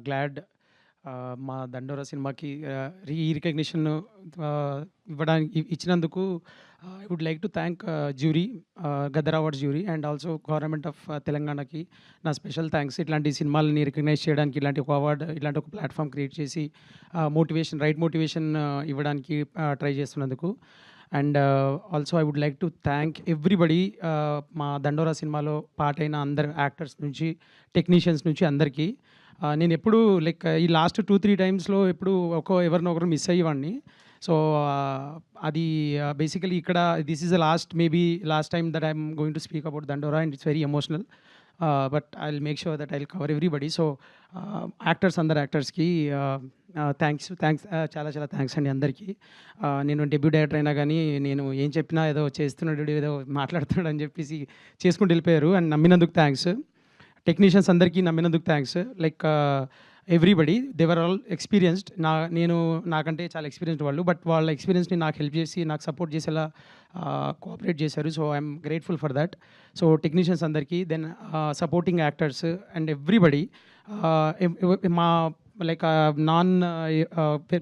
Glad మా 'దండోరా' సినిమాకి రికగ్నిషన్ ఇవ్వడానికి ఇచ్చినందుకు I would like to thank jury, Gaddar awards jury and also government of తెలంగాణకి నా స్పెషల్ థ్యాంక్స్. ఇట్లాంటి సినిమాలని రికగ్నైజ్ చేయడానికి ఇలాంటి ఒక అవార్డ్, ఇలాంటి ఒక ప్లాట్ఫామ్ క్రియేట్ చేసి రైట్ మోటివేషన్ ఇవ్వడానికి ట్రై చేస్తున్నందుకు. And also I would like to thank everybody, మా 'దండోరా' సినిమాలో పార్ట్ అయిన అందరు యాక్టర్స్ నుంచి, టెక్నీషియన్స్ నుంచి అందరికీ. నేను ఎప్పుడు లైక్ ఈ లాస్ట్ 2-3 టైమ్స్లో ఎప్పుడు ఎవరినో ఒకరు మిస్ అయ్యేవాడిని. సో అది బేసికలీ ఇక్కడ this is the last time that I'm going to speak about 'Dandora' and it's very emotional. But I will make sure that I will cover everybody. So అందరు యాక్టర్స్కి థ్యాంక్స్ చాలా చాలా థ్యాంక్స్ అండి అందరికీ. నేను డెబ్యూ డైరెక్టర్ అయినా కానీ నేను ఏం చెప్పినా ఏదో చేస్తున్నాడు, ఏదో మాట్లాడుతున్నాడు అని చెప్పేసి చేసుకుంటూ వెళ్ళిపోయారు. And నమ్మినందుకు thanks. టెక్నీషియన్స్ అందరికీ నమ్మినందుకు thanks. Like everybody they were all experienced. నాకంటే చాలా ఎక్స్పీరియన్స్డ్ వాళ్ళు, బట్ వాళ్ళ ఎక్స్పీరియన్స్ని నాకు హెల్ప్ చేసి, నాకు సపోర్ట్ చేసేలా కోఆపరేట్ చేశారు. So I'm grateful for that. So technicians అందరికీ, then supporting actors and everybody, మా లైక్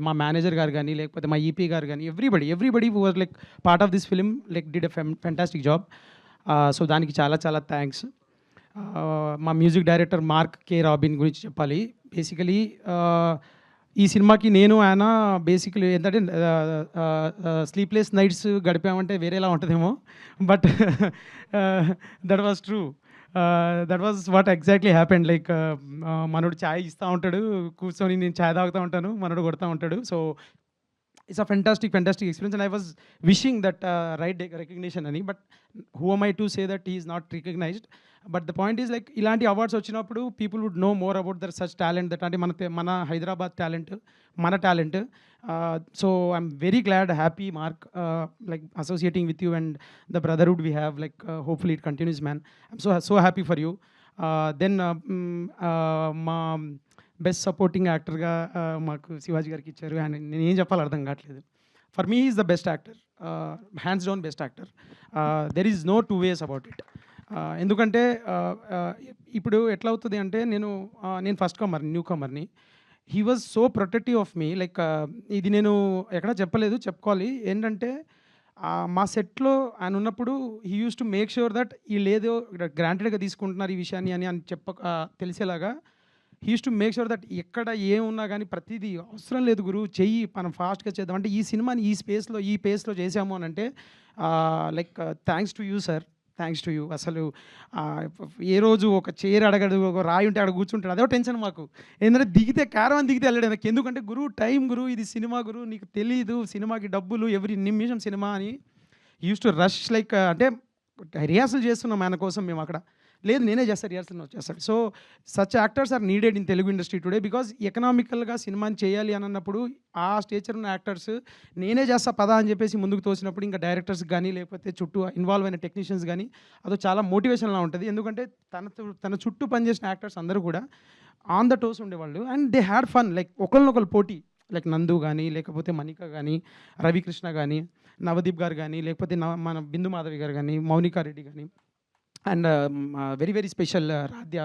మా మేనేజర్ గారు కానీ, లేకపోతే మా ఈపీ గారు కానీ, everybody who was like part of this film like did a fantastic job. So దానికి చాలా చాలా థ్యాంక్స్. మా music director Mark K Robin గురించి చెప్పాలి. బేసికలీ ఈ సినిమాకి ఆయన బేసికలీ ఏంటంటే స్లీప్లెస్ నైట్స్ గడిపామంటే వేరేలా ఉంటుందేమో, but that was true. That was what exactly happened. Like మనోడు ఛాయ్ ఇస్తూ ఉంటాడు, కూర్చొని నేను ఛాయ్ తాగుతూ ఉంటాను, మనోడు కొడుతూ ఉంటాడు. So it's a fantastic experience, and I was wishing that right recognition ani, but who am I to say that he is not recognized? But the point is, like, ilanti awards vachinappudu people would know more about their such talent, that ante mana Hyderabad talent, mana talent. So I'm very glad, happy, Mark, like associating with you and the brotherhood we have, like hopefully it continues, man. I'm so happy for you. Then మా best supporting యాక్టర్గా మాకు శివాజీ గారికి ఇచ్చారు. And నేను ఏం చెప్పాలో అర్థం కావట్లేదు. For me is the best actor, hands down best actor. There is no two ways about it. ఎందుకంటే ఇప్పుడు ఎట్లా అవుతుంది అంటే, నేను ఫస్ట్ న్యూ కమర్ని. He was so protective of me. Like ఇది నేను ఎక్కడ చెప్పలేదు, చెప్పుకోవాలి. ఏంటంటే మా సెట్లో ఆయన ఉన్నప్పుడు he used to make sure that వీళ్ళేదో గ్రాంటెడ్గా తీసుకుంటున్నారు ఈ విషయాన్ని అని తెలిసేలాగా he used to make sure that ఎక్కడ ఏమున్నా కానీ ప్రతిదీ అవసరం లేదు గురు, చెయ్యి, మనం ఫాస్ట్గా చేద్దాం. అంటే ఈ సినిమాని ఈ పేస్లో చేసాము అని అంటే like thanks to you sir, thanks to you. అసలు ఏ రోజు ఒక చైర్ అడగడు, ఒక రాయి ఉంటే అక్కడ కూర్చుంటాడు, అదే టెన్షన్ మాకు. ఏంటంటే క్యారవాన్ దిగితే వెళ్ళాడు నాకు. ఎందుకంటే గురు టైం గురు, ఇది సినిమా గురు, నీకు తెలీదు, సినిమాకి డబ్బులు ఎవ్రీ నిమిషం సినిమా అని యూస్ టు రష్. లైక్ అంటే రిహార్సల్ చేస్తున్నాం ఆయన కోసం మేము అక్కడ. లేదు నేనే చేస్తాను, రిహార్సల్ వచ్చేస్తాడు. So such actors are needed in Telugu industry today, because ఎకనామికల్గా సినిమాని చేయాలి అని అన్నప్పుడు ఆ స్టేచర్ ఉన్న యాక్టర్స్ నేనే చేస్తా పదా అని చెప్పేసి ముందుకు తోసినప్పుడు ఇంకా డైరెక్టర్స్ కానీ, లేకపోతే చుట్టూ ఇన్వాల్వ్ అయిన టెక్నీషియన్స్ కానీ అదో చాలా మోటివేషన్లా ఉంటుంది. ఎందుకంటే తన చుట్టూ పనిచేసిన యాక్టర్స్ అందరూ కూడా ఆన్ ద టోస్ ఉండేవాళ్ళు. And they had fun. Like ఒకరినొకరు పోటీ, లైక్ నందు కానీ, లేకపోతే మణిక కానీ, రవికృష్ణ కానీ, నవదీప్ గారు కానీ, లేకపోతే మన బిందు మాధవి గారు కానీ, మౌనికా రెడ్డి కానీ, అండ్ వెరీ స్పెషల్ రాధ్య,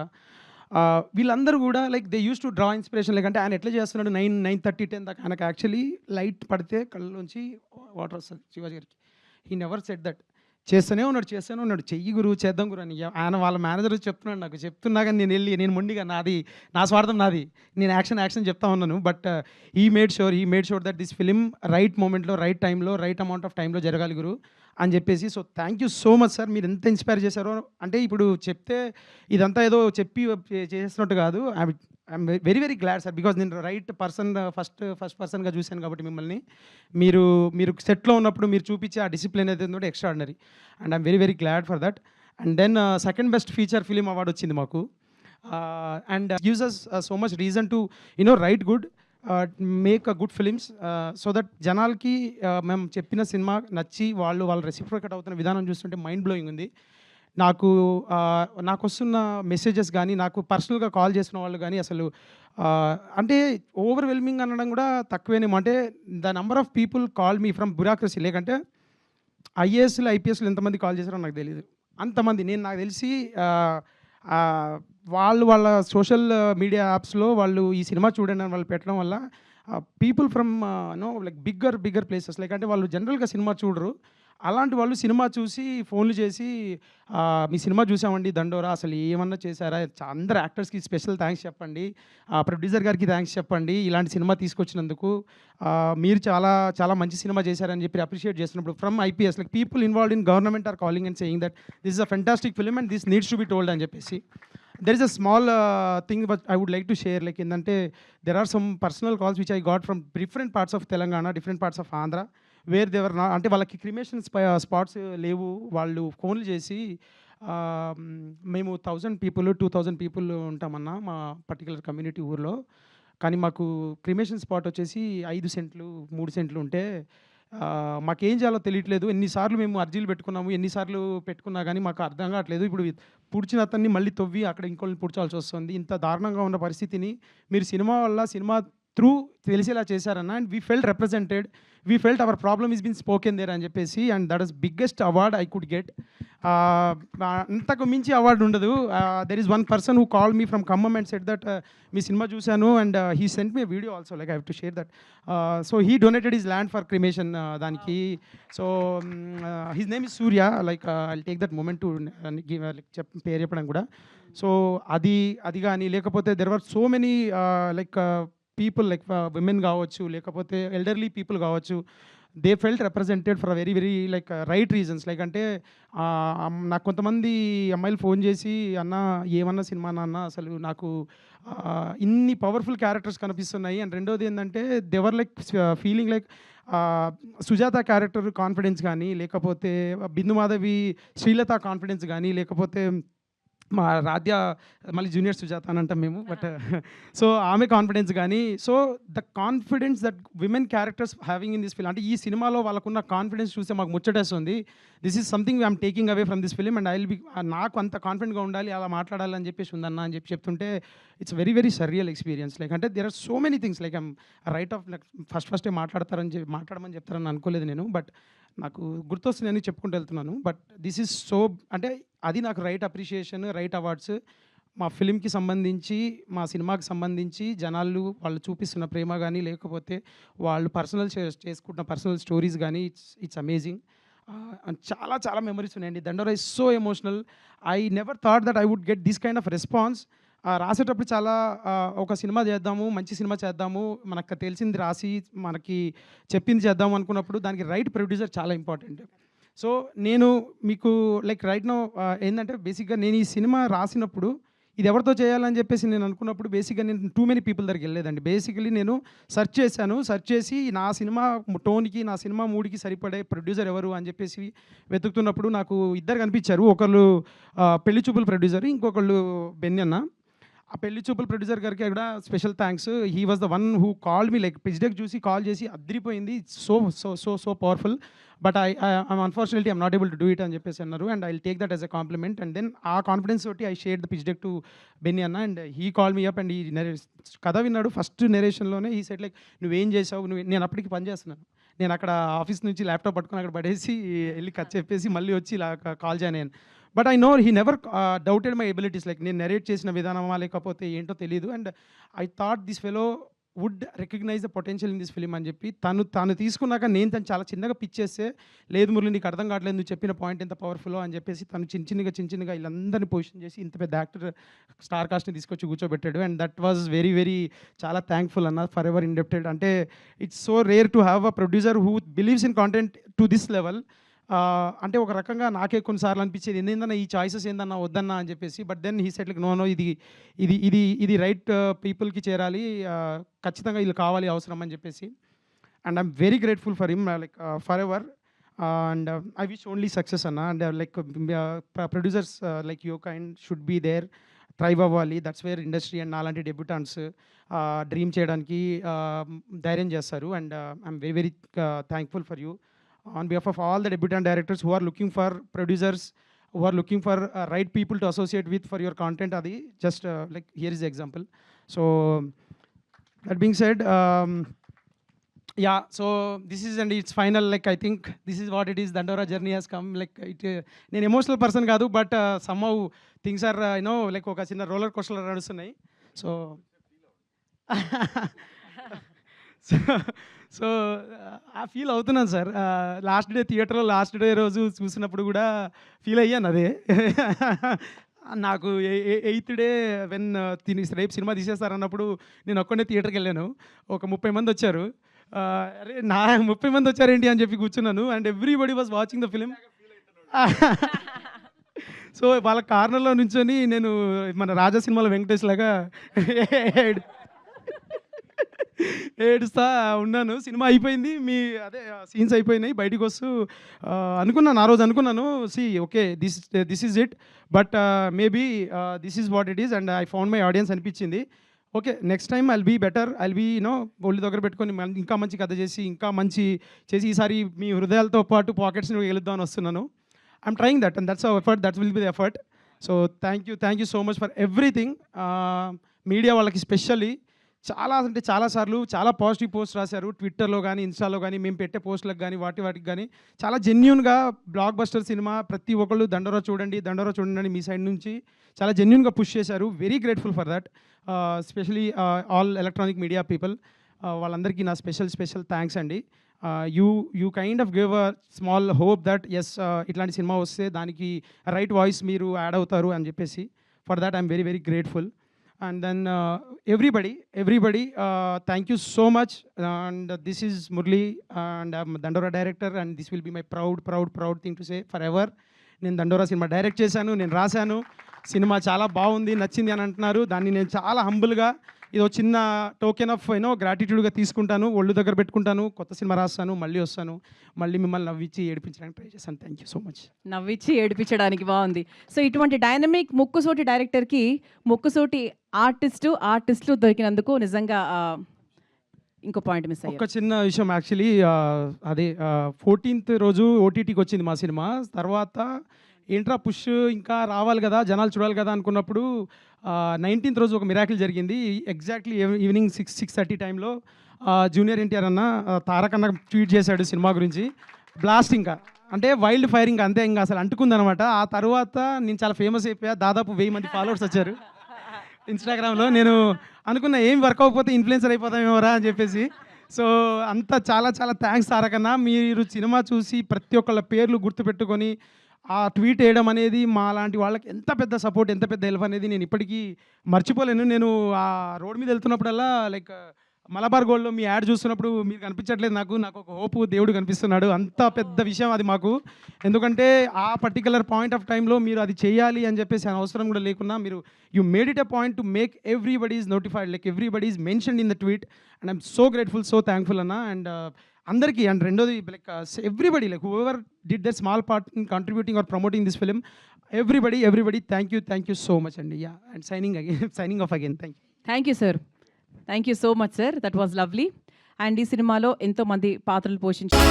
వీళ్ళందరూ కూడా like they use to draw inspiration. Like అంటే ఆయన ఎట్లా చేస్తున్నాడు 9:30, 10 దాకా ఆయనకు యాక్చువల్లీ లైట్ పడితే కళ్ళలోంచి వాటర్ వస్తుంది శివాజీ గారికి. He never said that. చేస్తూనే ఉన్నాడు, చెయ్యి గురు, చేద్దాం గురు అని. ఆయన వాళ్ళ మేనేజర్ చెప్తున్నాడు, నాకు చెప్తున్నా కానీ నేను మొండిగా నా స్వార్థం నాది, నేను యాక్షన్ చెప్తా ఉన్నాను. But he made sure that this film right మూమెంట్లో, రైట్ టైంలో, రైట్ అమౌంట్ ఆఫ్ టైంలో జరగాలి గురు అని చెప్పేసి. So thank you so much sir. మీరు ఎంత ఇన్స్పైర్ చేశారో. అంటే ఇప్పుడు చెప్తే ఇదంతా ఏదో చెప్పి చేసినట్టు కాదు. I'm very glad sir, because నేను రైట్ పర్సన్, ఫస్ట్ పర్సన్గా చూశాను కాబట్టి మిమ్మల్ని. మీరు సెట్లో ఉన్నప్పుడు మీరు చూపించే ఆ డిసిప్లిన్ అయితే ఉందో extraordinary, and I'm very glad for that. And then second best feature film award వచ్చింది మాకు. And gives us so much reason to write good, make a good films, so that జనాలకి మేము చెప్పిన సినిమా నచ్చి వాళ్ళు reciprocate అవుతున్న విధానం చూస్తుంటే మైండ్ బ్లోయింగ్ ఉంది. నాకు వస్తున్న మెసేజెస్ కానీ, నాకు పర్సనల్గా కాల్ చేసిన వాళ్ళు కానీ అసలు అంటే ఓవర్వెల్మింగ్ అనడం కూడా తక్కువేనేమో. అంటే the number of people call me from bureaucracy, లేకంటే ఐఏఎస్లు, ఐపీఎస్లు ఎంతమంది కాల్ చేశారో నాకు తెలియదు, అంతమంది. నాకు తెలిసి వాళ్ళు వాళ్ళ సోషల్ మీడియా యాప్స్‌లో వాళ్ళు ఈ సినిమా చూడండి అని వాళ్ళు పెట్టడం వల్ల people from like bigger places like అంటే వాళ్ళు జనరల్‌గా సినిమా చూడరు. అలాంటి వాళ్ళు సినిమా చూసి ఫోన్‌లు చేసి మీ సినిమా చూసామండి 'దండోరా' అసలు ఏమన్నా చేశారా? అందరు యాక్టర్స్‌కి స్పెషల్ థాంక్స్ చెప్పండి. ప్రొడ్యూసర్ గారికి థాంక్స్ చెప్పండి. ఇలాంటి సినిమా తీసుకొచ్చినందుకు. మీరు చాలా చాలా మంచి సినిమా చేశారని చెప్పి అప్రిషియేట్ చేస్తున్నప్పుడు from IPS like people involved in government are calling and saying that this is a fantastic film and this needs to be told అని చెప్పేసి. There is a small thing but I would like to share like ఏందంటే there are some personal calls which I got from different parts of Telangana, different parts of Andhra where they were నా అంటే వాళ్ళకి cremation spots లేవు. వాళ్ళు ఫోన్లు చేసి మేము 1000 people 2000 people ఉంటామన్నా మా పర్టికులర్ కమ్యూనిటీ ఊర్లో. కానీ మాకు క్రిమేషన్ స్పాట్ వచ్చేసి 5 సెంట్లు 3 సెంట్లు ఉంటే మాకేం చేయాలో తెలియట్లేదు. ఎన్నిసార్లు మేము అర్జీలు పెట్టుకున్నాము, ఎన్నిసార్లు పెట్టుకున్నా కానీ మాకు అర్థం కావట్లేదు. ఇప్పుడు పుడిచిన అతన్ని మళ్ళీ తవ్వి అక్కడ ఇంకోళ్ళని పుడ్చాల్సి వస్తుంది. ఇంత దారుణంగా ఉన్న పరిస్థితిని మీరు సినిమా వల్ల సినిమా త్రూ తెలిసేలా చేశారన్న. And we felt represented, we felt our problem is been spoken there అని చెప్పేసి. And that is biggest award I could get. అంతకు మించి అవార్డు ఉండదు. There is one person who call me from Khammam and said that మీ సినిమా చూశాను and he sent me video also like I have to share that. So he donated his land for cremation దానికి. So his name is Surya. Like I take that moment to give like పేరు చెప్పడం కూడా. So అది కానీ లేకపోతే there are so many like people like women కావచ్చు, లేకపోతే elderly people కావచ్చు. They felt represented for very very like right reasons. Like అంటే నాకు కొంతమంది అమ్మాయిలు ఫోన్ చేసి అన్న ఏమన్నా సినిమా నాన్న అసలు నాకు ఇన్ని పవర్ఫుల్ క్యారెక్టర్స్ కనిపిస్తున్నాయి. అండ్ రెండోది ఏంటంటే they were like feeling like Sujatha character confidence కానీ, లేకపోతే బిందు మాధవి శ్రీలత కాన్ఫిడెన్స్ కానీ, లేకపోతే మా రాధ్య మళ్ళీ జూనియర్ సుజాత అని అంటాం మేము. బట్ సో ఆమె కాన్ఫిడెన్స్ కానీ, so the confidence that women characters having in this film అంటే ఈ సినిమాలో వాళ్ళకున్న కాన్ఫిడెన్స్ చూస్తే మాకు ముచ్చటేస్తుంది. This is something I'm taking away from this film and I will be నాకు అంత కాన్ఫిడెంట్గా ఉండాలి, అలా మాట్లాడాలని చెప్పేసి ఉందన్న అని చెప్తుంటే it's very very surreal experience. Like అంటే there are so many things like I'm right off like ఫస్టే మాట్లాడమని చెప్తారని అనుకోలేదు నేను. బట్ నాకు గుర్తొస్తుందని చెప్పుకుంటూ వెళ్తున్నాను. బట్ దిస్ ఈజ్ సో అంటే అది నాకు రైట్ అప్రిషియేషన్, రైట్ అవార్డ్స్. మా ఫిలింకి సంబంధించి, మా సినిమాకి సంబంధించి జనాలు వాళ్ళు చూపిస్తున్న ప్రేమ కానీ, లేకపోతే వాళ్ళు చేసుకుంటున్న పర్సనల్ స్టోరీస్ కానీ ఇట్స్ అమేజింగ్. చాలా చాలా మెమరీస్ ఉన్నాయండి. Dandora is so emotional. I never thought that I would get this kind of response. రాసేటప్పుడు చాలా ఒక సినిమా చేద్దాము, మంచి సినిమా చేద్దాము, మనకు తెలిసింది రాసి మనకి చెప్పింది చేద్దాము అనుకున్నప్పుడు దానికి రైట్ ప్రొడ్యూసర్ చాలా ఇంపార్టెంట్. సో నేను మీకు లైక్ రైట్ నౌ ఏంటంటే బేసిక్గా నేను ఈ సినిమా రాసినప్పుడు ఇది ఎవరితో చేయాలని చెప్పేసి నేను అనుకున్నప్పుడు బేసిక్గా నేను టూ మెనీ పీపుల్ దగ్గరికి వెళ్ళలేదండి. బేసికలీ నేను సెర్చ్ చేసి నా సినిమా టోన్కి, నా సినిమా మూడ్కి సరిపడే ప్రొడ్యూసర్ ఎవరు అని చెప్పేసి వెతుకుతున్నప్పుడు నాకు ఇద్దరు కనిపించారు. ఒకళ్ళు పెళ్లి చూపుల ప్రొడ్యూసర్, ఇంకొకళ్ళు బెన్ని అన్న. ఆ పెళ్లి చూపుల ప్రొడ్యూసర్ గారికి కూడా special thanks. He was the one who call me like pitch deck చూసి కాల్ చేసి అదిరిపోయింది, so so so so powerful, but unfortunately I'm not able to do it అని చెప్పేసి అన్నారు. And I will take that as a compliment. And then ఆ confidence తోటి I share the pitch deck to Benny అన్న. And he call me up and ఈ కథ విన్నాడు. First నెరేషన్లోనే ఈ సెట్ లైక్ నువ్వేం చేసావు, నేను అప్పటికి పని చేస్తున్నాను. నేను అక్కడ ఆఫీస్ నుంచి ల్యాప్టాప్ పట్టుకొని అక్కడ పడేసి వెళ్ళి కట్ చెప్పేసి మళ్ళీ వచ్చి ఇలా కాల్ జాయిన్ అయ్యాను. But I know he never doubted my abilities. Like నేను నెరేట్ చేసిన విధానమా లేకపోతే ఏంటో తెలియదు. And I thought this fellow would recognise the potential in this film అని చెప్పి తను తీసుకున్నాక నేను తను చాలా చిన్నగా పిచ్ చేస్తే, లేదు మురళి నీకు అర్థం కావట్లేదు, నువ్వు చెప్పిన పాయింట్ ఎంత పవర్ఫుల్ అని చెప్పేసి తను చిన్నగా వీళ్ళందరినీ పొజిషన్ చేసి ఇంత పెద్ద యాక్టర్ స్టార్ కాస్ట్ని తీసుకొచ్చి కూర్చోబెట్టాడు. And that was very very చాలా థ్యాంక్ఫుల్ అన్న, ఫర్ ఎవర్ ఇండెప్టెడ్. అంటే it's so rare to have a producer who believes in content to this level. అంటే ఒక రకంగా నాకే కొన్నిసార్లు అనిపించేది ఏందన్నా ఈ చాయిసెస్ ఏందన్నా వద్దన్నా అని చెప్పేసి. But then he said like no ఇది రైట్ పీపుల్కి చేరాలి, ఖచ్చితంగా వీళ్ళు కావాలి అవసరం అని చెప్పేసి. And I'm very grateful for him like forever. And I wish only success అన్న. And like producers like you kind should be there, thrive అవ్వాలి. దట్స్ వేర్ ఇండస్ట్రీ అండ్ నాలాంటి డెబ్యూటాంట్స్ డ్రీమ్ చేయడానికి ధైర్యం చేస్తారు. And I'm very very thankful for you on behalf of all the debutant directors who are looking for producers, who are looking for right people to associate with for your content. Adi just like here is the example. So that being said, Yeah, so this is and it's final. Like I think this is what it is. Dandora journey has come. Like it, నేను emotional person కాదు, but somehow things are like ఒక చిన్న roller coaster నడుస్తున్నాయి. So so so ఆ feel అవుతున్నాను sir. Last day థియేటర్లో last day రోజు చూసినప్పుడు కూడా ఫీల్ అయ్యాను అదే. నాకు ఎయిత్ డే వెన్ రేపు సినిమా తీసేస్తారన్నప్పుడు నేను ఒక్కడే థియేటర్కి వెళ్ళాను. ఒక 30 మంది వచ్చారు. అరే 30 మంది వచ్చారేంటి అని చెప్పి కూర్చున్నాను. And everybody was watching the film. So వాళ్ళ కార్నర్లో నుంచొని నేను మన రాజా సినిమాలో వెంకటేష్ లాగా ఏడుస్తా ఉన్నాను. సినిమా అయిపోయింది, మీ అదే సీన్స్ అయిపోయినాయి, బయటికి వస్తూ అనుకున్నాను, ఆ రోజు అనుకున్నాను, okay this is it, but maybe this is what it is and I found my audience అనిపించింది. Okay, next time I'll be better, I'll be ఒళ్ళు దగ్గర పెట్టుకొని ఇంకా మంచి కథ చేసి ఇంకా మంచి చేసి ఈసారి మీ హృదయాలతో పాటు పాకెట్స్ని గెలుద్దామని వస్తున్నాను. I'm trying that and that's our effort, that will be the effort. So thank you so much for everything. Media వాళ్ళకి స్పెషల్లీ చాలా అంటే చాలాసార్లు చాలా పాజిటివ్ పోస్ట్ రాశారు ట్విట్టర్లో కానీ ఇన్స్టాలో కానీ, మేము పెట్టే పోస్టులకు కానీ వాటికి కానీ చాలా జెన్యున్గా బ్లాక్ బస్టర్ సినిమా ప్రతి ఒక్కళ్ళు దండోరా చూడండి అని మీ సైడ్ నుంచి చాలా జెన్యున్గా పుష్ చేశారు. Very grateful for that, specially all electronic media people. వాళ్ళందరికీ నా స్పెషల్ థ్యాంక్స్ అండి. You kind of give a small hope that as ఇట్లాంటి సినిమా వస్తే దానికి రైట్ వాయిస్ మీరు యాడ్ అవుతారు అని చెప్పేసి, for that I'm very very grateful. And then everybody, thank you so much. And this is Murli, and I'm Dandora director, and this will be my proud thing to say forever. నేను దండోరా cinema direct చేశాను, నేను రాశాను, cinema చాలా బాగుంది, నచ్చింది అని అంటున్నారు. దాన్ని నేను చాలా హంబుల్గా ఇది చిన్న టోకెన్ ఆఫ్ గ్రాటిట్యూడ్గా తీసుకుంటాను, ఒళ్ళు దగ్గర పెట్టుకుంటాను, కొత్త సినిమా రాస్తాను, మళ్ళీ వస్తాను, మళ్ళీ మిమ్మల్ని నవ్వించి ఏడిపించడానికి ట్రై చేస్తాను. Thank you so much. నవ్వించి ఏడిపించడానికి బాగుంది. సో ఇటువంటి డైనమిక్ ముక్కుసోటి డైరెక్టర్కి ముక్కుసోటి ఆర్టిస్టులు దొరికినందుకు నిజంగా ఇంకో పాయింట్ మిస్ అయ్యింది. ఒక చిన్న విషయం యాక్చువల్లీ, అదే 14th రోజు ఓటీటీకి వచ్చింది మా సినిమా. తర్వాత ఏంట్రా పుష్ ఇంకా రావాలి కదా, జనాలు చూడాలి కదా అనుకున్నప్పుడు 19th రోజు ఒక మిరాకిల్ జరిగింది. ఎగ్జాక్ట్లీ ఈవినింగ్ 6:30 టైంలో జూనియర్ ఎన్టీఆర్ అన్న తారక్ అన్న ట్వీట్ చేశాడు సినిమా గురించి. బ్లాస్ట్ ఇంకా అంటే వైల్డ్ ఫైర్ ఇంకా అంతే, ఇంకా అసలు అంటుకుందనమాట. ఆ తర్వాత నేను చాలా ఫేమస్ అయిపోయా, దాదాపు 1000 మంది ఫాలోవర్స్ వచ్చారు ఇన్స్టాగ్రామ్లో. నేను అనుకున్నా ఏం వర్క్ అవ్వకపోతే ఇన్ఫ్లుయెన్సర్ అయిపోతామేమోరా అని చెప్పేసి. సో అంతా చాలా థ్యాంక్స్ తారక్ అన్న. మీరు సినిమా చూసి ప్రతి ఒక్కళ్ళ పేర్లు గుర్తుపెట్టుకొని ఆ ట్వీట్ వేయడం అనేది మా లాంటి వాళ్ళకి ఎంత పెద్ద సపోర్ట్, ఎంత పెద్ద హెల్ప్ అనేది నేను ఇప్పటికీ మర్చిపోలేను. నేను ఆ రోడ్ మీద వెళ్తున్నప్పుడల్లా లైక్ మలబార్ గోల్డ్లో మీ యాడ్ చూస్తున్నప్పుడు మీరు కనిపించట్లేదు, నాకు ఒక హోప్ దేవుడు కనిపిస్తున్నాడు. అంత పెద్ద విషయం అది మాకు. ఎందుకంటే ఆ పర్టికులర్ పాయింట్ ఆఫ్ టైంలో మీరు అది చేయాలి అని చెప్పేసి అవసరం కూడా లేకున్నా మీరు you made it a point to make everybody is notified, like everybody is mentioned in the tweet. And I'm so grateful, so thankful అన్న. అండ్ అందరికీ, అండ్ రెండోది like everybody, like whoever did their small part in contributing or promoting this film, everybody thank you so much అండి. Yeah, and signing off again. Thank you sir, thank you so much sir, that was lovely. And ఈ సినిమాలో ఎంతోమంది పాత్రలు పోషించారు.